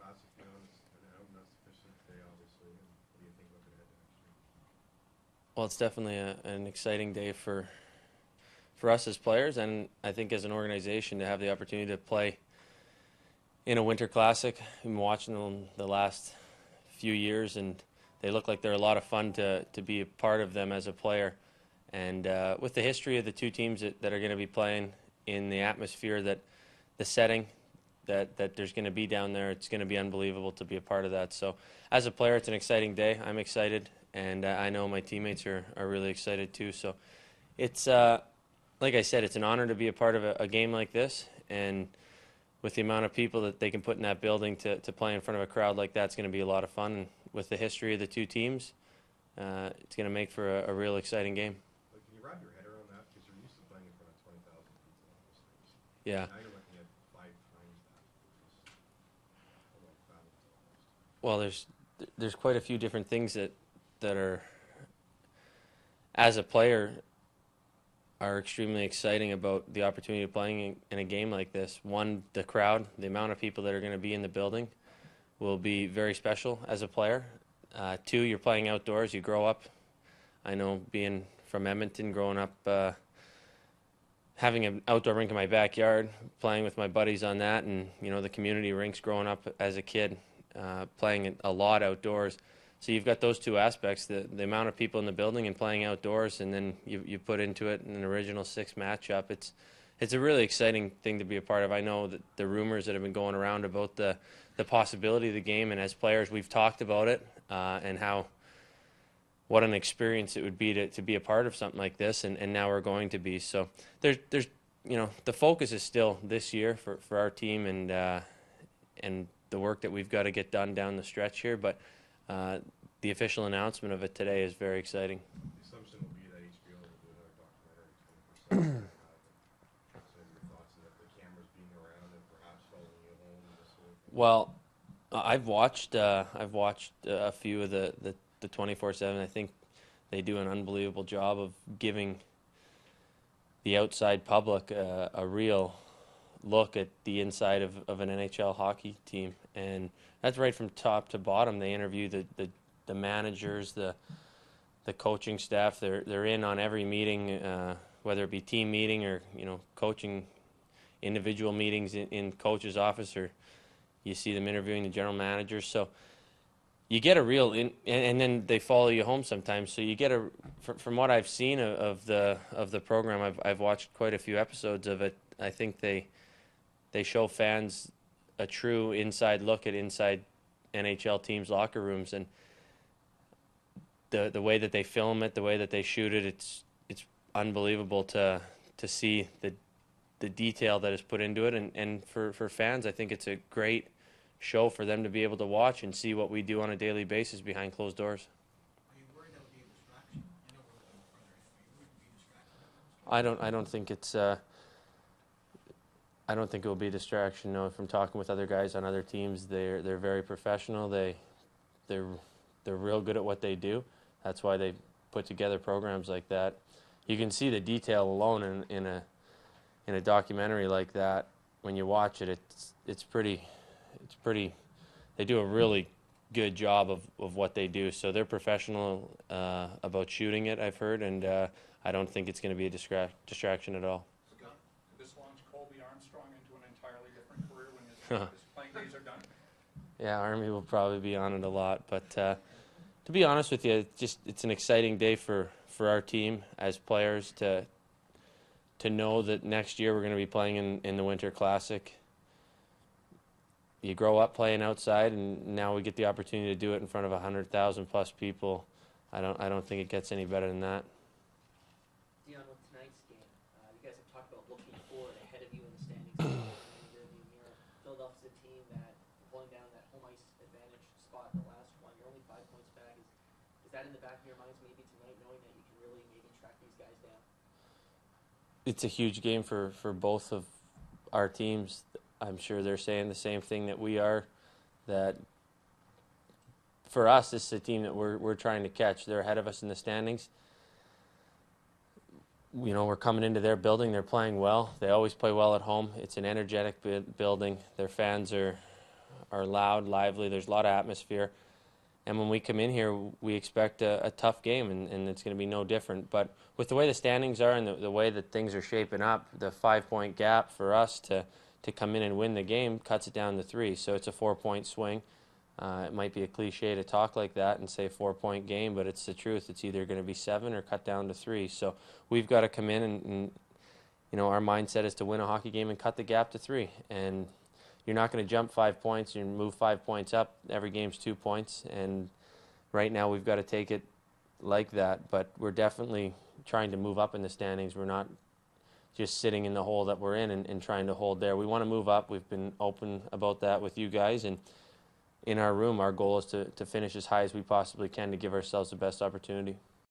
Classic now, it's an out and not sufficient day, obviously. And what do you think looking ahead to next year? Well, it's definitely an exciting day for us as players, and I think as an organization to have the opportunity to play in a Winter Classic. I've been watching them the last few years, and they look like they're a lot of fun to be a part of them as a player. And with the history of the two teams that are going to be playing in the atmosphere, that the setting that there's going to be down there, it's going to be unbelievable to be a part of that. So as a player, it's an exciting day. I'm excited, and I know my teammates are really excited too. So it's, like I said, it's an honor to be a part of a game like this, and with the amount of people that they can put in that building to play in front of a crowd like that, it's going to be a lot of fun. And with the history of the two teams, it's going to make for a real exciting game. But can you wrap your head around that? Because you're used to playing in front of 20,000 people, obviously. Yeah. Now you're looking at 5 times that, which is almost almost. Well, there's quite a few different things that are, as a player, are extremely exciting about the opportunity of playing in a game like this. One, the crowd, the amount of people that are going to be in the building will be very special as a player. Two, you're playing outdoors. You grow up. I know being from Edmonton, growing up, having an outdoor rink in my backyard, playing with my buddies on that, and the community rinks growing up as a kid, playing a lot outdoors. So you've got those two aspects, the amount of people in the building and playing outdoors, and then you put into it an original 6 matchup. It's a really exciting thing to be a part of. I know that the rumors that have been going around about the possibility of the game, and as players we've talked about it, and what an experience it would be to be a part of something like this, and now we're going to be. So there's the focus is still this year for our team and the work that we've got to get done down the stretch here, but the official announcement of it today is very exciting. The assumption will be that HBO will do another documentary 24/7. Your thoughts on the cameras being around and perhaps following you home and this whole thing? Well, I've watched a few of the 24/7. I think they do an unbelievable job of giving the outside public a real look at the inside of an NHL hockey team, and that's right from top to bottom. They interview the managers, the coaching staff. They're in on every meeting, whether it be team meeting or coaching individual meetings in coach's office, or you see them interviewing the general managers. So you get a real and then they follow you home sometimes. So you get from what I've seen of the program. I've watched quite a few episodes of it. I think they show fans a true inside look at inside NHL teams' locker rooms, and the way that they film it, the way that they shoot it, it's unbelievable to see the detail that is put into it, and for fans, I think it's a great show for them to be able to watch and see what we do on a daily basis behind closed doors. Are you worried that would be a distraction? I know we're a little further in, but you wouldn't be distracted? I don't think it's. I don't think it will be a distraction. No, from talking with other guys on other teams, they're very professional. They're real good at what they do. That's why they put together programs like that. You can see the detail alone in a documentary like that. When you watch it, it's pretty. They do a really good job of what they do. So they're professional about shooting it, I've heard, and I don't think it's going to be a distraction at all. His playing days are done? Yeah, Army will probably be on it a lot, but to be honest with you, it's an exciting day for our team as players to know that next year we're going to be playing in the Winter Classic. You grow up playing outside, and now we get the opportunity to do it in front of 100,000 plus people. I don't think it gets any better than that. Dion, with tonight's game, you guys have talked about looking forward ahead of you in the standings. Philadelphia's a team that pulling down that home ice advantage spot the last one. You're only 5 points back. Is that in the back of your minds maybe tonight, knowing that you can really maybe track these guys down? It's a huge game for both of our teams. I'm sure they're saying the same thing that we are, that for us, this is a team that we're trying to catch. They're ahead of us in the standings. We're coming into their building. They're playing well. They always play well at home. It's an energetic building. Their fans are are loud, lively. There's a lot of atmosphere. And when we come in here, we expect a tough game, and it's going to be no different. But with the way the standings are and the way that things are shaping up, the 5-point gap for us to come in and win the game cuts it down to 3. So it's a 4-point swing. It might be a cliche to talk like that and say 4-point game, but it's the truth. It's either going to be 7 or cut down to 3. So we've got to come in and our mindset is to win a hockey game and cut the gap to 3. And you're not going to jump 5 points. You move 5 points up. Every game's 2 points. And right now we've got to take it like that. But we're definitely trying to move up in the standings. We're not just sitting in the hole that we're in and trying to hold there. We want to move up. We've been open about that with you guys. And in our room, our goal is to finish as high as we possibly can to give ourselves the best opportunity.